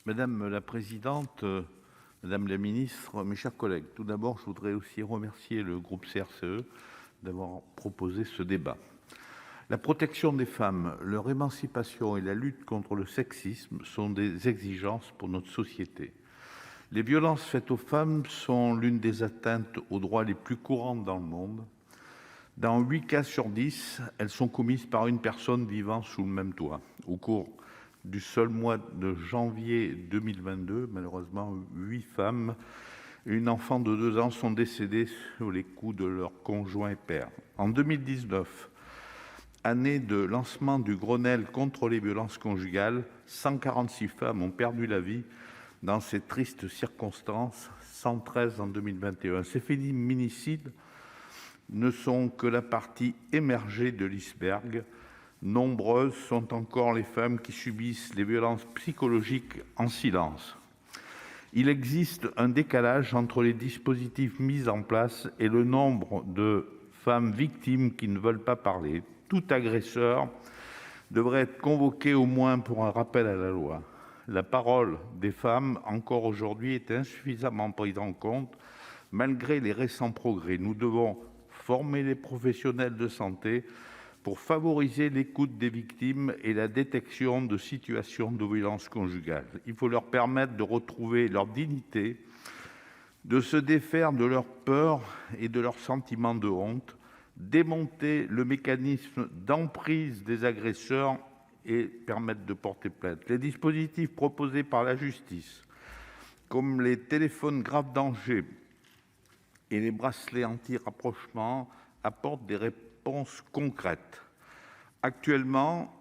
Madame la présidente, madame la ministre, mes chers collègues, tout d'abord, je voudrais aussi remercier le groupe CRCE d'avoir proposé ce débat. La protection des femmes, leur émancipation et la lutte contre le sexisme sont des exigences pour notre société. Les violences faites aux femmes sont l'une des atteintes aux droits les plus courantes dans le monde. Dans 8 cas sur 10, elles sont commises par une personne vivant sous le même toit. Au cours du seul mois de janvier 2022, malheureusement, 8 femmes et une enfant de 2 ans sont décédées sous les coups de leur conjoint père. En 2019, année de lancement du Grenelle contre les violences conjugales, 146 femmes ont perdu la vie dans ces tristes circonstances, 113 en 2021. Ces féminicides ne sont que la partie émergée de l'iceberg. Nombreuses sont encore les femmes qui subissent les violences psychologiques en silence. Il existe un décalage entre les dispositifs mis en place et le nombre de femmes victimes qui ne veulent pas parler. Tout agresseur devrait être convoqué au moins pour un rappel à la loi. La parole des femmes, encore aujourd'hui, est insuffisamment prise en compte, malgré les récents progrès. Nous devons former les professionnels de santé pour favoriser l'écoute des victimes et la détection de situations de violence conjugale. Il faut leur permettre de retrouver leur dignité, de se défaire de leur peur et de leur sentiment de honte, démonter le mécanisme d'emprise des agresseurs et permettre de porter plainte. Les dispositifs proposés par la justice, comme les téléphones grave danger et les bracelets anti-rapprochement, apportent des réponses concrètes. Actuellement,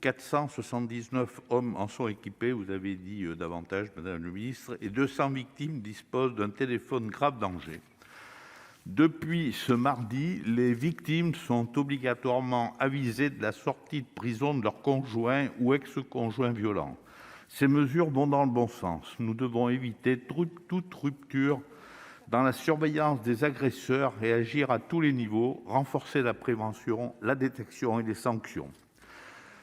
479 hommes en sont équipés, vous avez dit davantage, madame la ministre, et 200 victimes disposent d'un téléphone grave danger. Depuis ce mardi, les victimes sont obligatoirement avisées de la sortie de prison de leur conjoint ou ex-conjoint violent. Ces mesures vont dans le bon sens. Nous devons éviter toute rupture dans la surveillance des agresseurs et agir à tous les niveaux, renforcer la prévention, la détection et les sanctions.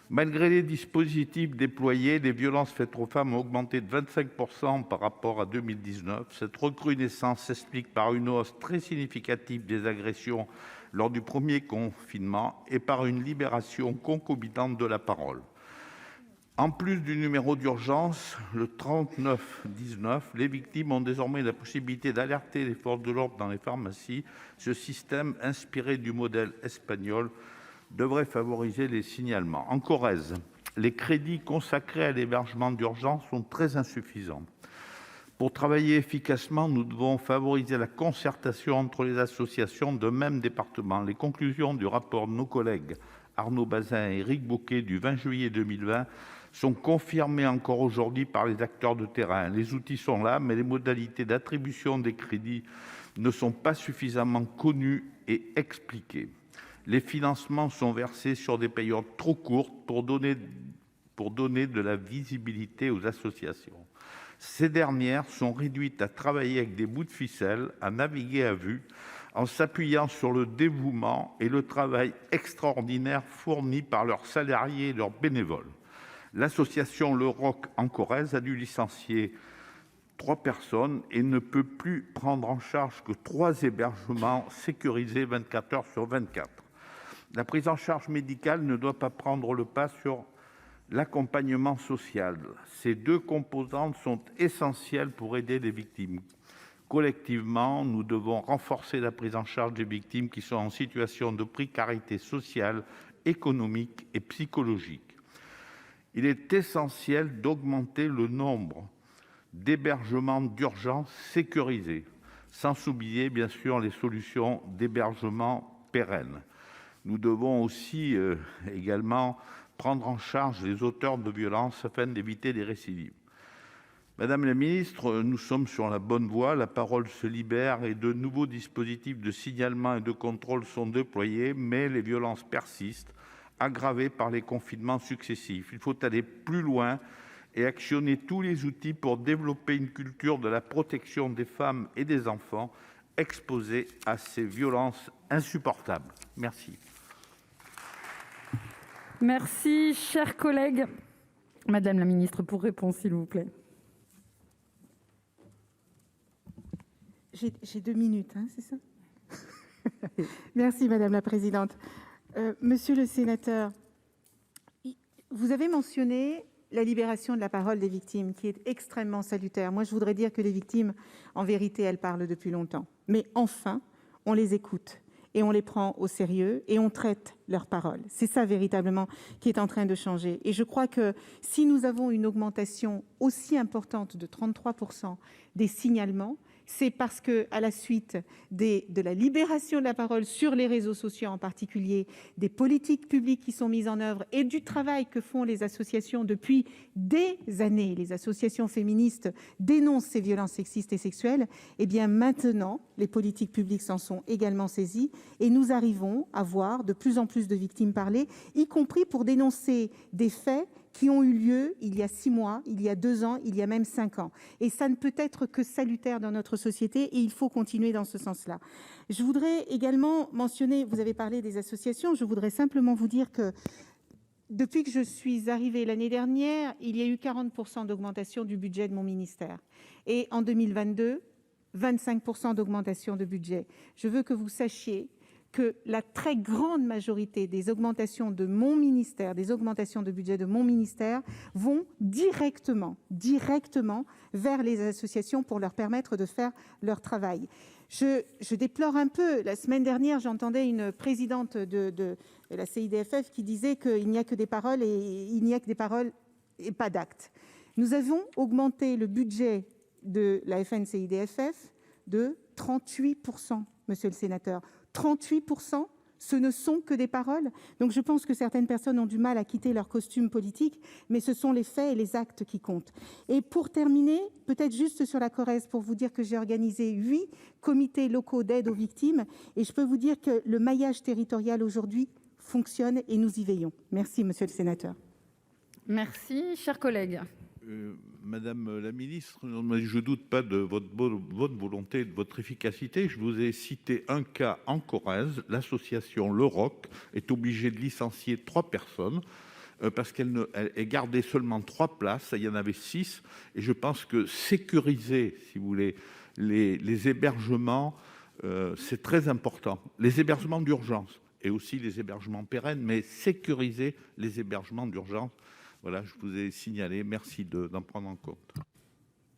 Malgré les dispositifs déployés, les violences faites aux femmes ont augmenté de 25% par rapport à 2019. Cette recrudescence s'explique par une hausse très significative des agressions lors du premier confinement et par une libération concomitante de la parole. En plus du numéro d'urgence, le 3919, les victimes ont désormais la possibilité d'alerter les forces de l'ordre dans les pharmacies. Ce système, inspiré du modèle espagnol, devrait favoriser les signalements. En Corrèze, les crédits consacrés à l'hébergement d'urgence sont très insuffisants. Pour travailler efficacement, nous devons favoriser la concertation entre les associations d'un même département. Les conclusions du rapport de nos collègues Arnaud Bazin et Éric Bocquet du 20 juillet 2020 sont confirmées encore aujourd'hui par les acteurs de terrain. Les outils sont là, mais les modalités d'attribution des crédits ne sont pas suffisamment connues et expliquées. Les financements sont versés sur des périodes trop courtes pour donner de la visibilité aux associations. Ces dernières sont réduites à travailler avec des bouts de ficelle, à naviguer à vue, en s'appuyant sur le dévouement et le travail extraordinaire fourni par leurs salariés et leurs bénévoles. L'association Le Roc en Corrèze a dû licencier 3 personnes et ne peut plus prendre en charge que 3 hébergements sécurisés 24 heures sur 24. La prise en charge médicale ne doit pas prendre le pas sur l'accompagnement social. Ces 2 composantes sont essentielles pour aider les victimes. Collectivement, nous devons renforcer la prise en charge des victimes qui sont en situation de précarité sociale, économique et psychologique. Il est essentiel d'augmenter le nombre d'hébergements d'urgence sécurisés, sans oublier bien sûr les solutions d'hébergement pérennes. Nous devons aussi également prendre en charge les auteurs de violences afin d'éviter les récidives. Madame la ministre, nous sommes sur la bonne voie, la parole se libère et de nouveaux dispositifs de signalement et de contrôle sont déployés, mais les violences persistent, aggravées par les confinements successifs. Il faut aller plus loin et actionner tous les outils pour développer une culture de la protection des femmes et des enfants exposés à ces violences insupportables. Merci. Merci, chers collègues. Madame la ministre, pour réponse, s'il vous plaît. J'ai 2 minutes, hein, c'est ça? Merci madame la présidente. Monsieur le sénateur, vous avez mentionné la libération de la parole des victimes, qui est extrêmement salutaire. Moi, je voudrais dire que les victimes, en vérité, elles parlent depuis longtemps. Mais enfin, on les écoute et on les prend au sérieux et on traite leurs paroles. C'est ça véritablement qui est en train de changer. Et je crois que si nous avons une augmentation aussi importante de 33% des signalements, c'est parce que, à la suite de la libération de la parole sur les réseaux sociaux en particulier, des politiques publiques qui sont mises en œuvre et du travail que font les associations depuis des années, les associations féministes dénoncent ces violences sexistes et sexuelles, et bien maintenant, les politiques publiques s'en sont également saisies et nous arrivons à voir de plus en plus de victimes parler, y compris pour dénoncer des faits qui ont eu lieu il y a 6 mois, il y a 2 ans, il y a même 5 ans. Et ça ne peut être que salutaire dans notre société et il faut continuer dans ce sens-là. Je voudrais également mentionner, vous avez parlé des associations, je voudrais simplement vous dire que depuis que je suis arrivée l'année dernière, il y a eu 40% d'augmentation du budget de mon ministère. Et en 2022, 25% d'augmentation de budget. Je veux que vous sachiez que la très grande majorité des augmentations de mon ministère, des augmentations de budget de mon ministère, vont directement vers les associations pour leur permettre de faire leur travail. Je déplore un peu, la semaine dernière, j'entendais une présidente de la CIDFF qui disait qu'il n'y a que des paroles et il n'y a que des paroles et pas d'actes. Nous avons augmenté le budget de la FNCIDFF de 38%, monsieur le sénateur. 38%, ce ne sont que des paroles. Donc je pense que certaines personnes ont du mal à quitter leur costume politique, mais ce sont les faits et les actes qui comptent. Et pour terminer, peut-être juste sur la Corrèze, pour vous dire que j'ai organisé 8 comités locaux d'aide aux victimes, et je peux vous dire que le maillage territorial aujourd'hui fonctionne et nous y veillons. Merci, monsieur le sénateur. Merci, chers collègues. Madame la ministre, je ne doute pas de votre bonne volonté et de votre efficacité. Je vous ai cité un cas en Corrèze. L'association Le Roc est obligée de licencier 3 personnes parce qu'elle gardait seulement 3 places. Il y en avait 6. Et je pense que sécuriser, si vous voulez, les hébergements, c'est très important. Les hébergements d'urgence et aussi les hébergements pérennes, mais sécuriser les hébergements d'urgence. Voilà, je vous ai signalé. Merci d'en prendre en compte.